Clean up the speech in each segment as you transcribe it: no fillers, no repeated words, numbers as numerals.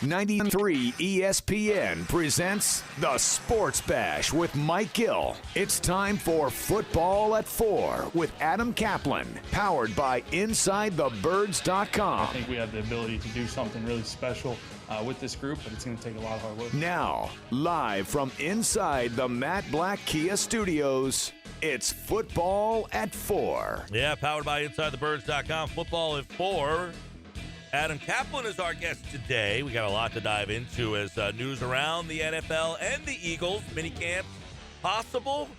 93 ESPN presents The Sports Bash with Mike Gill. It's time for Football at 4 with Adam Caplan, powered by InsideTheBirds.com. I think we have the ability to do something really special with this group, but it's going to take a lot of hard work. Now, live from inside the Matt Black Kia Studios, it's Football at 4. Yeah, powered by InsideTheBirds.com. Football at 4. Adam Caplan is our guest today. We got a lot to dive into as news around the NFL and the Eagles. Minicamps possible.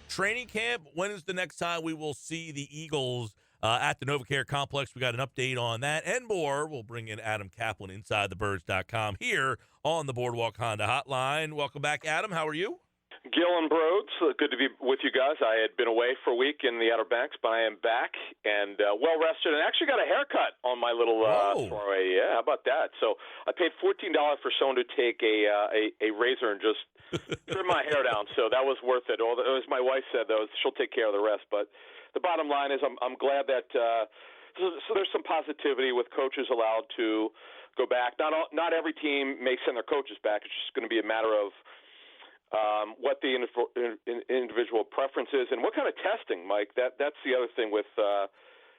Training camp. When is the next time we will see the Eagles at the NovaCare Complex? We got an update on that and more. We'll bring in Adam Caplan, InsideTheBirds.com, here on the Boardwalk Honda Hotline. Welcome back, Adam. How are you? Gil and Broads, good to be with you guys. I had been away for a week in the Outer Banks, but I am back and well-rested, and actually got a haircut on my little foray. Yeah, how about that? So I paid $14 for someone to take a razor and just trim my hair down, so that was worth it. As my wife said, though, she'll take care of the rest. But the bottom line is I'm glad that so there's some positivity with coaches allowed to go back. Not every team may send their coaches back. It's just going to be a matter of what the individual preference is and what kind of testing, Mike. That's the other thing with the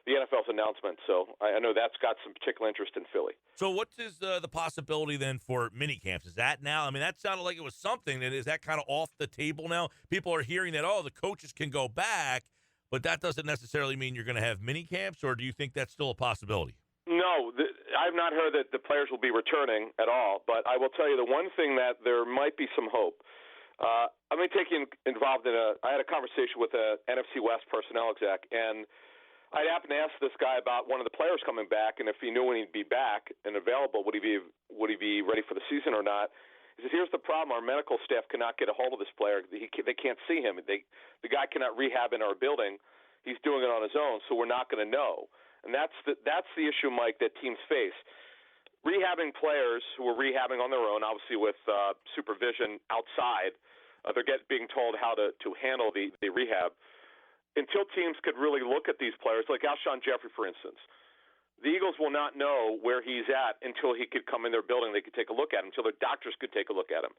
NFL's announcement. So I know that's got some particular interest in Philly. So what is the possibility then for minicamps? Is that now? I mean, that sounded like it was something. And is that kind of off the table now? People are hearing that, the coaches can go back, but that doesn't necessarily mean you're going to have minicamps, or do you think that's still a possibility? No, I've not heard that the players will be returning at all. But I will tell you the one thing that there might be some hope. I'm going to take you involved in I had a conversation with a NFC West personnel exec, and I happened to ask this guy about one of the players coming back, and if he knew when he'd be back and available, would he be ready for the season or not? He said, here's the problem. Our medical staff cannot get a hold of this player. They can't see him. The guy cannot rehab in our building. He's doing it on his own, so we're not going to know. And that's the issue, Mike, that teams face. Rehabbing players who are rehabbing on their own, obviously with supervision outside, they're being told how to handle the rehab. Until teams could really look at these players, like Alshon Jeffrey, for instance, the Eagles will not know where he's at until he could come in their building. They could take a look at him, until their doctors could take a look at him.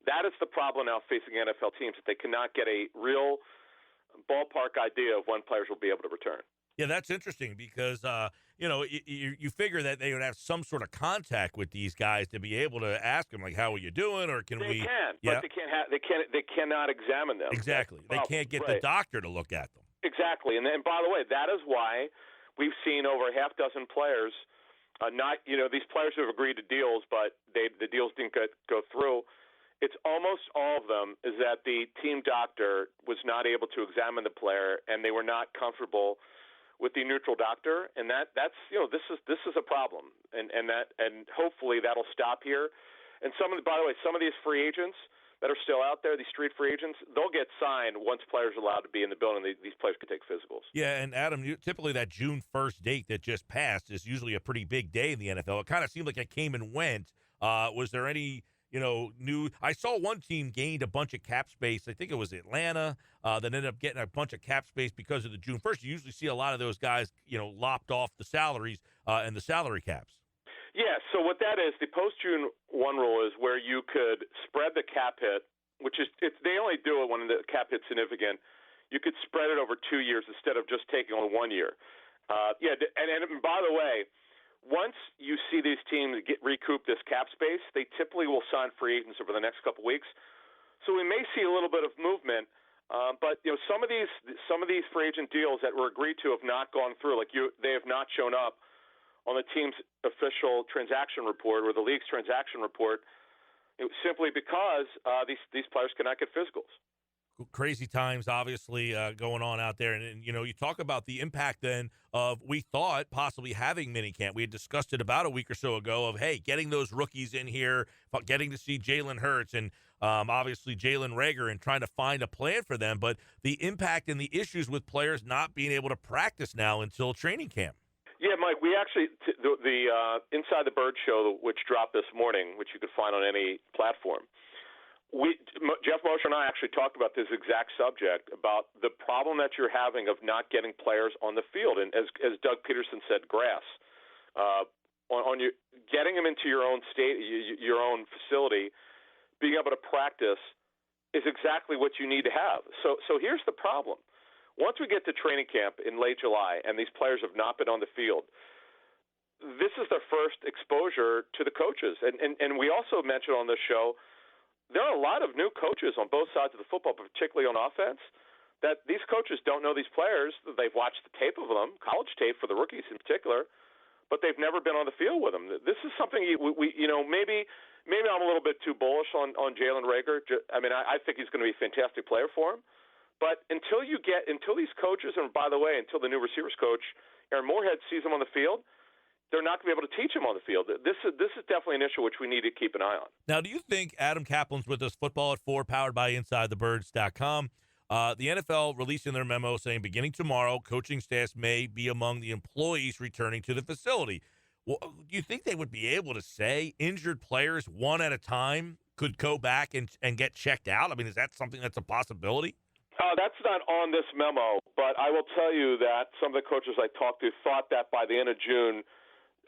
That is the problem now facing NFL teams, that they cannot get a real ballpark idea of when players will be able to return. Yeah, that's interesting because, you figure that they would have some sort of contact with these guys to be able to ask them, like, how are you doing, or can we? They can, yeah. but they cannot examine them. Exactly. They can't get the doctor to look at them. Exactly. And by the way, that is why we've seen over a half dozen players, these players who have agreed to deals, but the deals didn't go through. It's almost all of them is that the team doctor was not able to examine the player, and they were not comfortable with the neutral doctor, and that's this is a problem, and hopefully that'll stop here. And by the way, some of these free agents that are still out there, these street free agents, they'll get signed once players are allowed to be in the building. These players can take physicals. Yeah, and Adam, typically that June 1st date that just passed is usually a pretty big day in the NFL. It kind of seemed like it came and went. Was there any new? I saw one team gained a bunch of cap space. I think it was Atlanta that ended up getting a bunch of cap space because of the June 1st. You usually see a lot of those guys, lopped off the salaries and the salary caps. Yeah, so what that is, the post-June 1 rule is where you could spread the cap hit, which is they only do it when the cap hit's significant. You could spread it over 2 years instead of just taking on 1 year. And by the way, once you see these teams recoup this cap space, they typically will sign free agents over the next couple weeks. So we may see a little bit of movement, but some of these free agent deals that were agreed to have not gone through. They have not shown up on the team's official transaction report or the league's transaction report, simply because these players cannot get physicals. Crazy times, obviously, going on out there. And you talk about the impact then of, we thought, possibly having minicamp. We had discussed it about a week or so ago of, hey, getting those rookies in here, getting to see Jalen Hurts and obviously Jalen Reagor, and trying to find a plan for them. But the impact and the issues with players not being able to practice now until training camp. Yeah, Mike, we actually, the Inside the Bird show, which dropped this morning, which you could find on any platform, Jeff Mosher and I actually talked about this exact subject, about the problem that you're having of not getting players on the field. And as Doug Peterson said, grass. on your getting them into your own state, your own facility, being able to practice is exactly what you need to have. So here's the problem. Once we get to training camp in late July and these players have not been on the field, this is their first exposure to the coaches. And we also mentioned on this show, there are a lot of new coaches on both sides of the football, particularly on offense, that these coaches don't know these players. They've watched the tape of them, college tape for the rookies in particular, but they've never been on the field with them. This is something maybe I'm a little bit too bullish on Jalen Reagor. I mean, I think he's going to be a fantastic player for him. But until these coaches, and by the way, until the new receivers coach, Aaron Moorhead, sees him on the field, they're not going to be able to teach him on the field. This is definitely an issue which we need to keep an eye on. Now, do you think Adam Caplan's with us, Football at 4, powered by InsideTheBirds.com? The NFL releasing their memo saying beginning tomorrow, coaching staffs may be among the employees returning to the facility. Well, do you think they would be able to say injured players one at a time could go back and get checked out? I mean, is that something that's a possibility? That's not on this memo, but I will tell you that some of the coaches I talked to thought that by the end of June,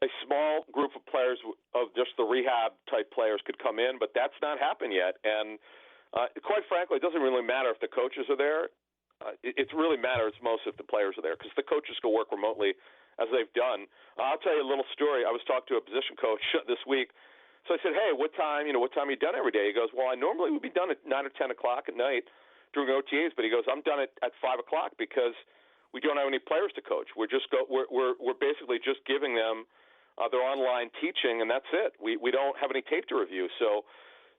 a small group of players of just the rehab-type players could come in, but that's not happened yet. And quite frankly, it doesn't really matter if the coaches are there. It really matters most if the players are there because the coaches can work remotely as they've done. I'll tell you a little story. I was talking to a position coach this week. So I said, hey, what time are you done every day? He goes, well, I normally would be done at 9 or 10 o'clock at night during OTAs, but he goes, I'm done at 5 o'clock because we don't have any players to coach. We're basically just giving them their online teaching, and that's it. We don't have any tape to review. So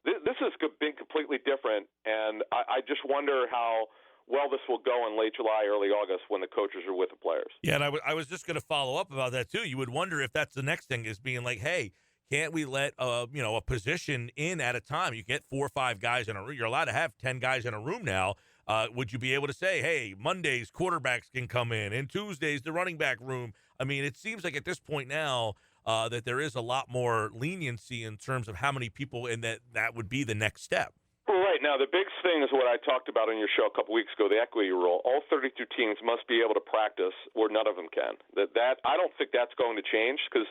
this has been completely different, and I just wonder how well this will go in late July, early August when the coaches are with the players. Yeah, and I was just going to follow up about that too. You would wonder if that's the next thing is being like, hey, can't we let a position in at a time? You get 4 or 5 guys in a room. You're allowed to have 10 guys in a room now. Would you be able to say, hey, Mondays quarterbacks can come in and Tuesdays the running back room? I mean, it seems like at this point now that there is a lot more leniency in terms of how many people, and that would be the next step. Right. Now, the big thing is what I talked about on your show a couple weeks ago, the equity rule. All 32 teams must be able to practice, or none of them can. That I don't think that's going to change because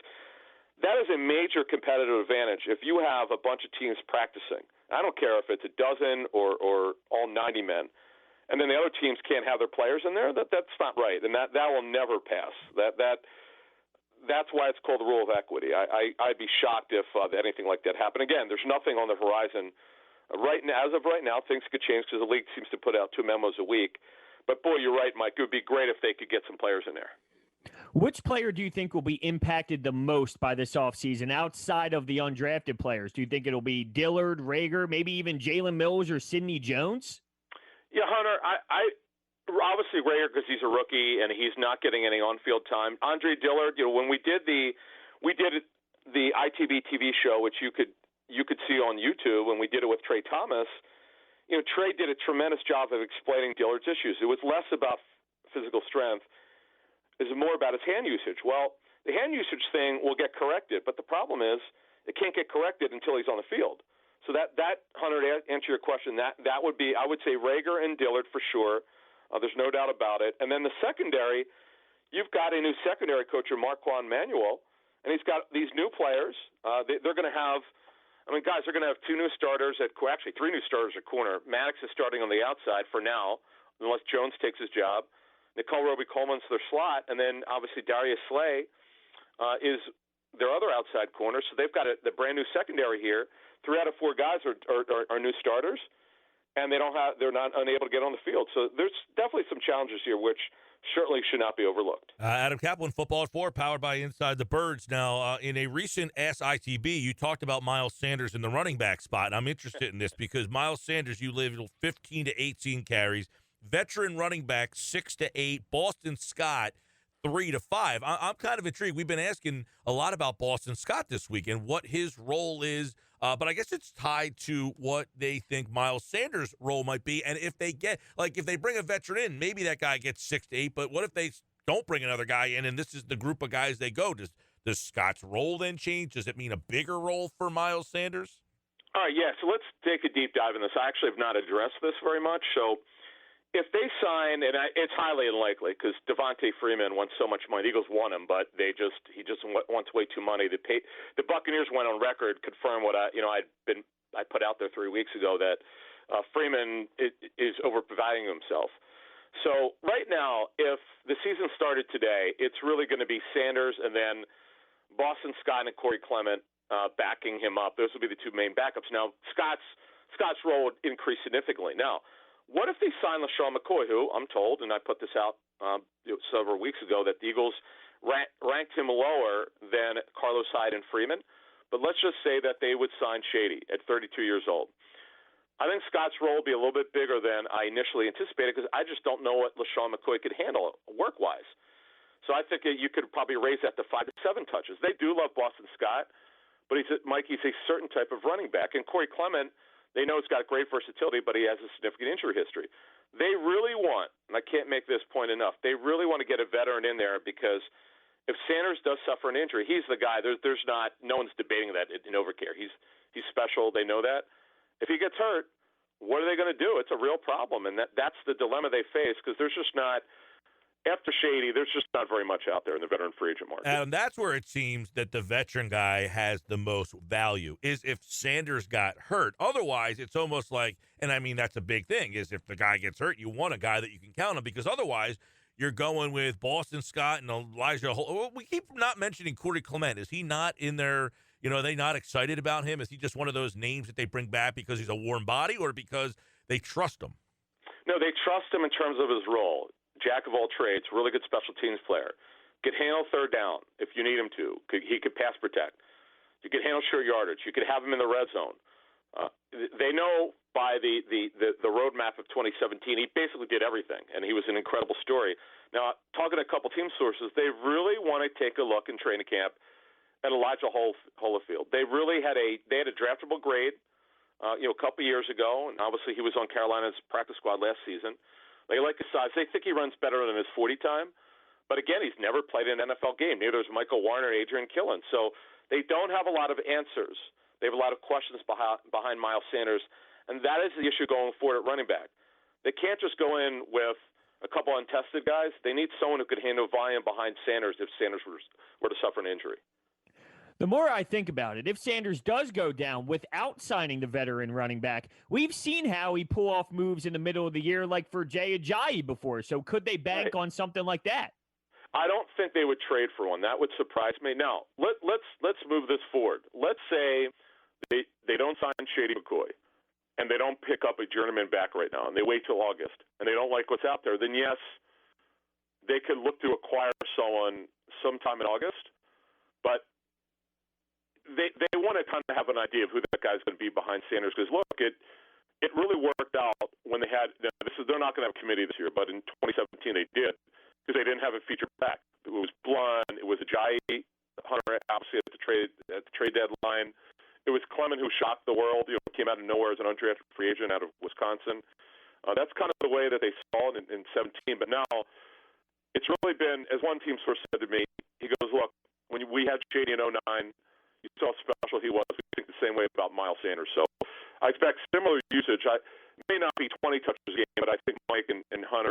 that is a major competitive advantage. If you have a bunch of teams practicing, I don't care if it's a dozen or all 90 men, and then the other teams can't have their players in there, that's not right, and that will never pass. That's why it's called the rule of equity. I'd be shocked if anything like that happened. Again, there's nothing on the horizon. Right now, as of right now, things could change because the league seems to put out 2 memos a week. But, boy, you're right, Mike. It would be great if they could get some players in there. Which player do you think will be impacted the most by this offseason outside of the undrafted players? Do you think it'll be Dillard, Reagor, maybe even Jalen Mills or Sidney Jones? Yeah, Hunter, I obviously Reagor because he's a rookie and he's not getting any on-field time. Andre Dillard, when we did the ITV TV show, which you could see on YouTube when we did it with Trey Thomas, Trey did a tremendous job of explaining Dillard's issues. It was less about physical strength. It was more about his hand usage. Well, the hand usage thing will get corrected, but the problem is it can't get corrected until he's on the field. So that Hunter, to answer your question, that would be, I would say Reagor and Dillard for sure. There's no doubt about it. And then the secondary, you've got a new secondary coach, Marquand Manuel, and he's got these new players. They're going to have guys, they're going to have 2 new starters actually 3 new starters at corner. Maddox is starting on the outside for now, unless Jones takes his job. Nicole Roby-Coleman's their slot, and then obviously Darius Slay is their other outside corner. So they've got the brand new secondary here. 3 out of 4 guys are new starters, and they're not unable to get on the field. So there's definitely some challenges here, which certainly should not be overlooked. Adam Caplan, Football at 4, powered by Inside the Birds. Now, in a recent Ask ITB, you talked about Miles Sanders in the running back spot. And I'm interested in this because Miles Sanders, you lived 15 to 18 carries. Veteran running back, 6 to 8. Boston Scott, 3 to 5. I'm kind of intrigued. We've been asking a lot about Boston Scott this week and what his role is. But I guess it's tied to what they think Miles Sanders' role might be. And if they bring a veteran in, maybe that guy gets 6 to 8. But what if they don't bring another guy in and this is the group of guys they go? Does Scott's role then change? Does it mean a bigger role for Miles Sanders? All right, yeah. So let's take a deep dive in this. I actually have not addressed this very much. So if they sign, and it's highly unlikely because Devontae Freeman wants so much money. The Eagles want him, but he just wants way too money. The Buccaneers went on record, confirmed what I put out there 3 weeks ago that Freeman is overvaluing himself. So right now, if the season started today, it's really going to be Sanders and then Boston Scott and Corey Clement backing him up. Those will be the two main backups. Now, Scott's role would increase significantly. Now, what if they sign LaShawn McCoy, who I'm told, and I put this out several weeks ago, that the Eagles ranked him lower than Carlos Hyde and Freeman, but let's just say that they would sign Shady at 32 years old. I think Scott's role will be a little bit bigger than I initially anticipated because I just don't know what LaShawn McCoy could handle work-wise. So I think you could probably raise that to 5 to 7 touches. They do love Boston Scott, but he's a certain type of running back. And Corey Clement, they know he's got great versatility, but he has a significant injury history. They really want, and I can't make this point enough, they really want to get a veteran in there because if Sanders does suffer an injury, he's the guy. No one's debating that in Overcare. He's special. They know that. If he gets hurt, what are they going to do? It's a real problem, and that's the dilemma they face because there's just not – after Shady, there's just not very much out there in the veteran free agent market. Adam, that's where it seems that the veteran guy has the most value is if Sanders got hurt. Otherwise, it's almost like – and, I mean, that's a big thing is if the guy gets hurt, you want a guy that you can count on because otherwise you're going with Boston Scott and Elijah Well, we keep not mentioning Corey Clement. Is he not in there – are they not excited about him? Is he just one of those names that they bring back because he's a warm body or because they trust him? No, they trust him in terms of his role. Jack of all trades, really good special teams player. Could handle third down if you need him to. He could pass protect. You could handle short yardage. You could have him in the red zone. They know by the roadmap of 2017, he basically did everything, and he was an incredible story. Now, talking to a couple team sources, they really want to take a look in training camp at Elijah Holyfield. They really had a draftable grade, a couple years ago, and obviously he was on Carolina's practice squad last season. They like his size. They think he runs better than his 40 time, but again, he's never played an NFL game. Neither is Michael Warner and Adrian Killen. So they don't have a lot of answers. They have a lot of questions behind Miles Sanders, and that is the issue going forward at running back. They can't just go in with a couple untested guys. They need someone who could handle volume behind Sanders if Sanders were to suffer an injury. The more I think about it, if Sanders does go down without signing the veteran running back, we've seen how he pull off moves in the middle of the year, like for Jay Ajayi before. So could they bank on something like that? I don't think they would trade for one. That would surprise me. Now, let's move this forward. Let's say they don't sign Shady McCoy, and they don't pick up a journeyman back right now, and they wait till August, and they don't like what's out there. Then yes, they could look to acquire someone sometime in August, but they want to kind of have an idea of who that guy's going to be behind Sanders because, look, it really worked out when they had – they're not going to have a committee this year, but in 2017 they did because they didn't have a featured back. It was Blunt. It was Ajayi, Hunter, obviously at the trade deadline. It was Clement who shocked the world, came out of nowhere as an undrafted free agent out of Wisconsin. That's kind of the way that they saw it in 17. But now it's really been, as one team source said to me, he goes, look, when we had Shady in 09, you saw how special he was. We think the same way about Miles Sanders. So I expect similar usage. It may not be 20 touches a game, but I think Mike and Hunter,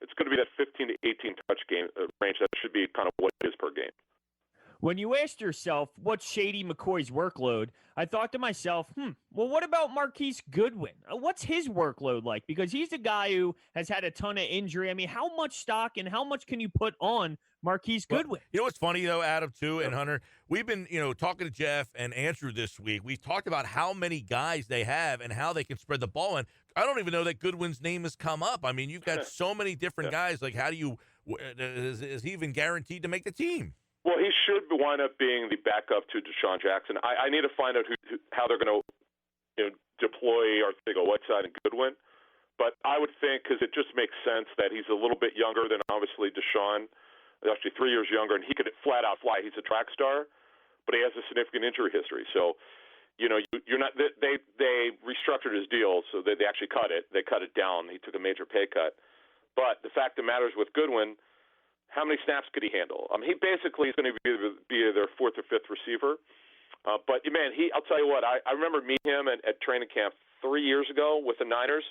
it's going to be that 15 to 18 touch game range. That should be kind of what it is per game. When you asked yourself, what's Shady McCoy's workload, I thought to myself, well, what about Marquise Goodwin? What's his workload like? Because he's a guy who has had a ton of injury. I mean, how much stock and how much can you put on Marquise Goodwin? You know what's funny, though, Adam, too, and Hunter? We've been, talking to Jeff and Andrew this week. We've talked about how many guys they have and how they can spread the ball. And I don't even know that Goodwin's name has come up. I mean, you've got so many different guys. Like, how do you is he even guaranteed to make the team? Well, he should wind up being the backup to Deshaun Jackson. I need to find out how they're going to deploy Arcega-Whiteside and Goodwin. But I would think, because it just makes sense that he's a little bit younger than obviously Deshaun, actually 3 years younger, and he could flat out fly. He's a track star, but he has a significant injury history. So, you're not. They restructured his deal, so they actually cut it. They cut it down. He took a major pay cut. But the fact that matters with Goodwin, how many snaps could he handle? I mean, he basically is going to be their fourth or fifth receiver. But, man, I'll tell you what, I remember meeting him at training camp 3 years ago with the Niners.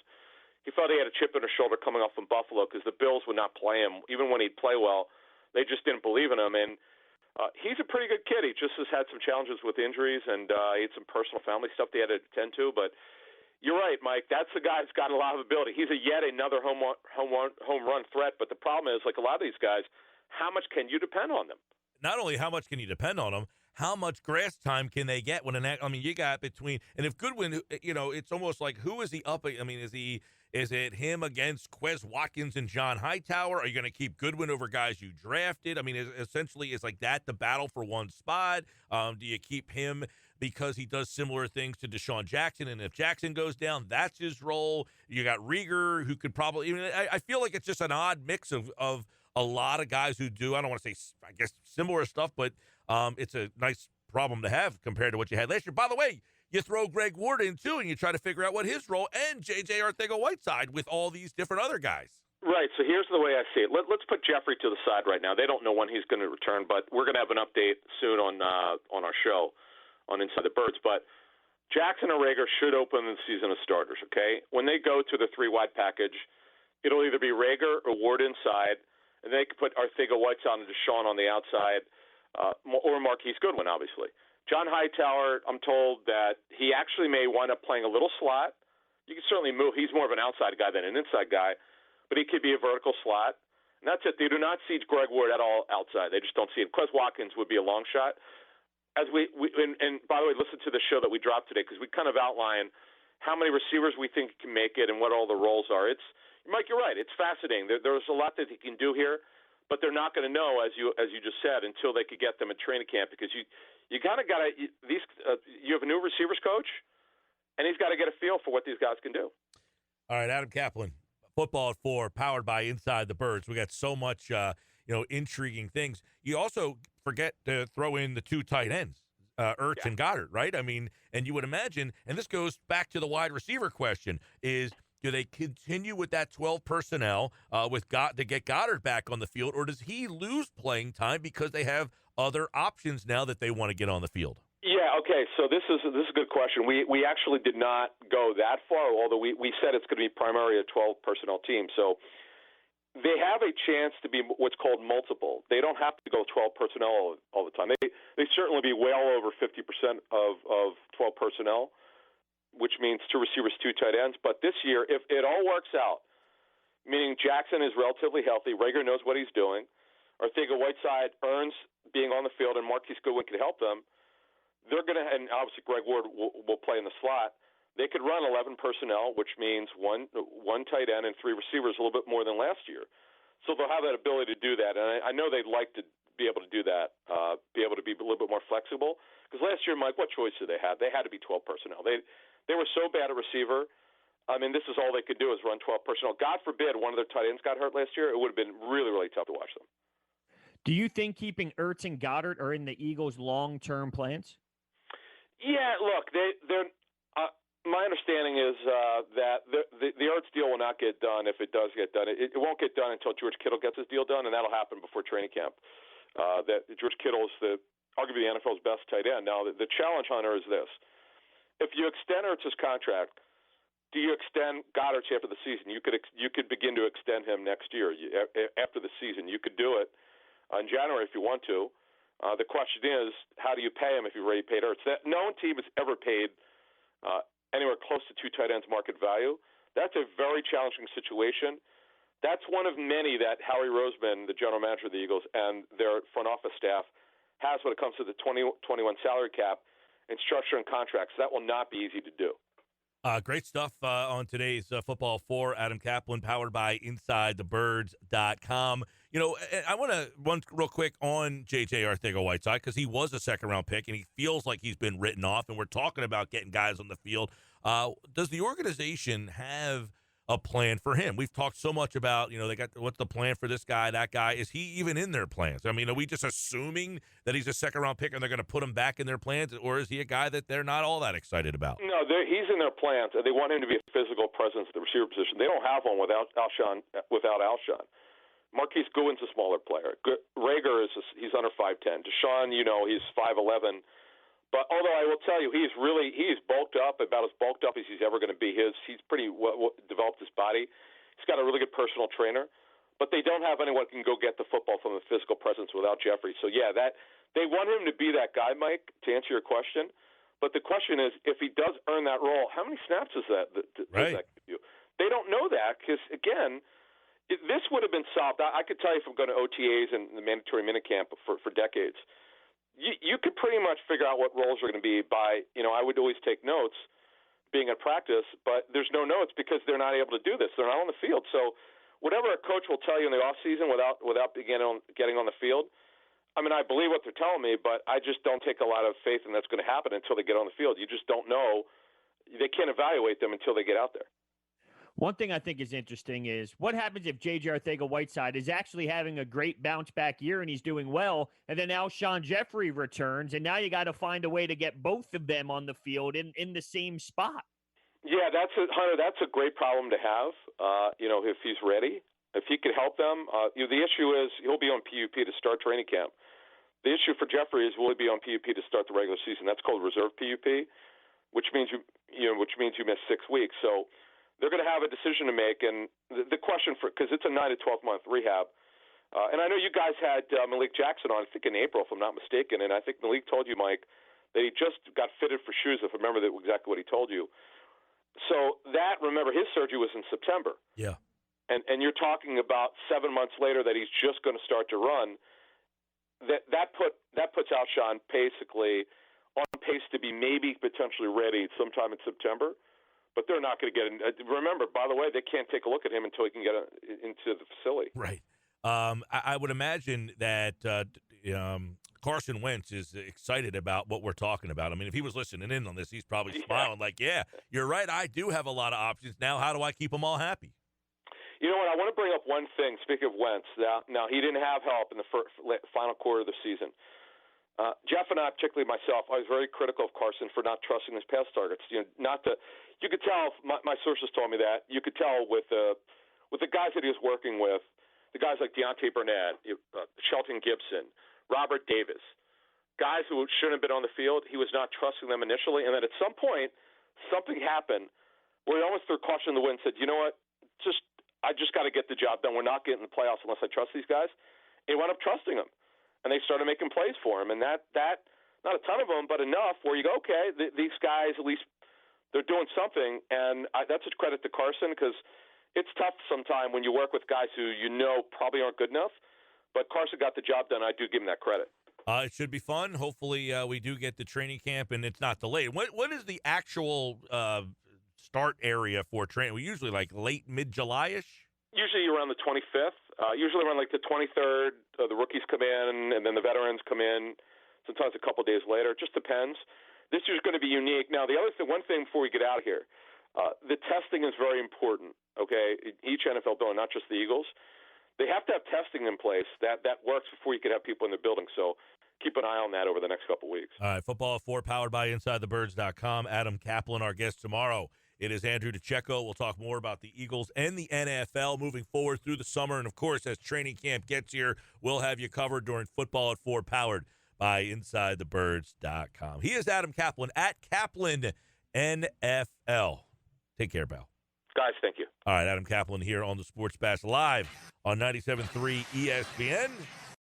he felt he had a chip on his shoulder coming off from Buffalo because the Bills would not play him. Even when he'd play well, they just didn't believe in him. And he's a pretty good kid. He just has had some challenges with injuries, and he had some personal family stuff they had to attend to. But you're right, Mike. That's the guy who's got a lot of ability. He's yet another home run threat. But the problem is, like a lot of these guys, how much can you depend on them? Not only how much can you depend on them, how much grass time can they get when you got between, and if Goodwin, it's almost like who is he up? I mean, is it him against Quez Watkins and John Hightower? Are you going to keep Goodwin over guys you drafted? I mean, essentially, is like that the battle for one spot? Do you keep him because he does similar things to Deshaun Jackson, and if Jackson goes down, that's his role? You got Rieger, who could probably. I feel like it's just an odd mix of a lot of guys who do. I don't want to say, I guess, similar stuff, but it's a nice problem to have compared to what you had last year. By the way, you throw Greg Ward in, too, and you try to figure out what his role, and J.J. Arcega-Whiteside with all these different other guys. Right, so here's the way I see it. Let's put Jeffrey to the side right now. They don't know when he's going to return, but we're going to have an update soon on our show on Inside the Birds. But Jackson and Rieger should open the season as starters, okay? When they go to the three-wide package, it'll either be Rieger or Ward inside, and they could put Arcega-Whiteside and Deshaun on the outside, or Marquise Goodwin, obviously. John Hightower, I'm told that he actually may wind up playing a little slot. You can certainly move. He's more of an outside guy than an inside guy, but he could be a vertical slot. And that's it. They do not see Greg Ward at all outside. They just don't see it. Quez Watkins would be a long shot. As and by the way, listen to the show that we dropped today because we kind of outline how many receivers we think can make it and what all the roles are. Mike, you're right. It's fascinating. There's a lot that he can do here, but they're not going to know, as you just said, until they could get them in training camp because you have a new receivers coach, and he's got to get a feel for what these guys can do. All right, Adam Caplan, Football at 4, powered by Inside the Birds. We got so much, intriguing things. You also forget to throw in the two tight ends, Ertz and Goddard, right? I mean, and you would imagine, and this goes back to the wide receiver question, is do they continue with that 12 personnel to get Goddard back on the field, or does he lose playing time because they have other options now that they want to get on the field? Yeah, okay, so this is a good question. We actually did not go that far, although we said it's going to be primarily a 12 personnel team. So they have a chance to be what's called multiple. They don't have to go 12 personnel all the time. They certainly be well over 50% of 12 personnel, which means 2 receivers, 2 tight ends. But this year, if it all works out, meaning Jackson is relatively healthy, Rieger knows what he's doing, Arcega-Whiteside earns being on the field, and Marquise Goodwin can help them, they're going to, and obviously Greg Ward will play in the slot. They could run 11 personnel, which means one tight end and 3 receivers, a little bit more than last year. So they'll have that ability to do that, and I know they'd like to be able to do that, be able to be a little bit more flexible. Because last year, Mike, what choice did they have? They had to be 12 personnel. They were so bad at receiver. I mean, this is all they could do is run 12 personnel. God forbid one of their tight ends got hurt last year. It would have been really, really tough to watch them. Do you think keeping Ertz and Goddard are in the Eagles' long-term plans? Yeah, look, they're. My understanding is that the Ertz deal will not get done if it does get done. It won't get done until George Kittle gets his deal done, and that'll happen before training camp. That George Kittle is arguably the NFL's best tight end. Now, the challenge, Hunter, is this. If you extend Ertz's contract, do you extend Goddard's after the season? You could begin to extend him next year after the season. You could do it in January if you want to. The question is, how do you pay him if you've already paid Ertz? No team has ever paid anywhere close to 2 tight ends market value. That's a very challenging situation. That's one of many that Howie Roseman, the general manager of the Eagles, and their front office staff has when it comes to the 2021 salary cap and structuring contracts. That will not be easy to do. Great stuff on today's Football 4. Adam Caplan, powered by InsideTheBirds.com. I want to run real quick on J.J. Arcega-Whiteside because he was a second-round pick, and he feels like he's been written off, and we're talking about getting guys on the field. Does the organization have a plan for him? We've talked so much about, they got what's the plan for this guy, that guy. Is he even in their plans? I mean, are we just assuming that he's a second-round pick and they're going to put him back in their plans, or is he a guy that they're not all that excited about? No, he's in their plans, and they want him to be a physical presence at the receiver position. They don't have one without Alshon. Marquise Goodwin's a smaller player. Rieger he's under 5'10". Deshaun, he's 5'11". But although I will tell you, he's bulked up, about as bulked up as he's ever never going to be his. He's pretty well developed his body. He's got a really good personal trainer, but they don't have anyone who can go get the football from a physical presence without Jeffrey. So, yeah, that they want him to be that guy, Mike, to answer your question. But the question is, if he does earn that role, how many snaps is that? Does that give you? They don't know that because, again, this would have been solved. I could tell you from going to OTAs and the mandatory minicamp for decades, you could pretty much figure out what roles are going to be by, I would always take notes being at practice, but there's no notes because they're not able to do this. They're not on the field. So whatever a coach will tell you in the offseason without getting on the field, I mean, I believe what they're telling me, but I just don't take a lot of faith in that's going to happen until they get on the field. You just don't know. They can't evaluate them until they get out there. One thing I think is interesting is what happens if J.J. Arcega-Whiteside is actually having a great bounce-back year and he's doing well, and then Alshon Jeffrey returns, and now you got to find a way to get both of them on the field in the same spot. Yeah, Hunter, that's a great problem to have, if he's ready. If he could help them. The issue is he'll be on PUP to start training camp. The issue for Jeffrey is will he be on PUP to start the regular season? That's called reserve PUP, which means you miss 6 weeks. So they're going to have a decision to make, and the question because it's a 9 to 12 month rehab, and I know you guys had Malik Jackson on, I think in April, if I'm not mistaken, and I think Malik told you, Mike, that he just got fitted for shoes. If I remember exactly what he told you. So remember, his surgery was in September. Yeah. And you're talking about 7 months later that he's just going to start to run. That puts Alshon basically on pace to be maybe potentially ready sometime in September, but they're not going to get in. Remember, by the way, they can't take a look at him until he can get into the facility. Right. I would imagine that Carson Wentz is excited about what we're talking about. I mean, if he was listening in on this, he's probably smiling like, yeah, you're right. I do have a lot of options. Now, how do I keep them all happy? You know what? I want to bring up one thing. Speaking of Wentz, now he didn't have help in the final quarter of the season. Jeff and I, particularly myself, I was very critical of Carson for not trusting his pass targets. You could tell. My sources told me that you could tell with the guys that he was working with, the guys like Deontay Burnett, Shelton Gibson, Robert Davis, guys who shouldn't have been on the field. He was not trusting them initially, and then at some point, something happened where he almost threw caution in the wind and said, "You know what? I just got to get the job done. We're not getting the playoffs unless I trust these guys." And he wound up trusting them, and they started making plays for him. And that not a ton of them, but enough where you go, okay, these guys at least they're doing something. And that's a credit to Carson because it's tough sometimes when you work with guys who probably aren't good enough. But Carson got the job done. I do give him that credit. It should be fun. Hopefully, we do get the training camp and it's not delayed. What is the actual start area for training? We usually like late mid-July-ish. Usually around the 25th. Usually around like the 23rd. The rookies come in and then the veterans come in. Sometimes a couple days later. It just depends. This year's going to be unique. Now, one thing before we get out of here, the testing is very important. Okay, each NFL building, not just the Eagles, they have to have testing in place that works before you can have people in the building. So keep an eye on that over the next couple of weeks. All right, Football at 4, powered by InsideTheBirds.com. Adam Caplan, our guest tomorrow. It is Andrew DeCecco. We'll talk more about the Eagles and the NFL moving forward through the summer. And, of course, as training camp gets here, we'll have you covered during Football at 4, powered by InsideTheBirds.com. He is Adam Caplan at Caplan NFL. Take care, pal. Guys, thank you. All right, Adam Caplan here on the Sports Bash live on 97.3 ESPN.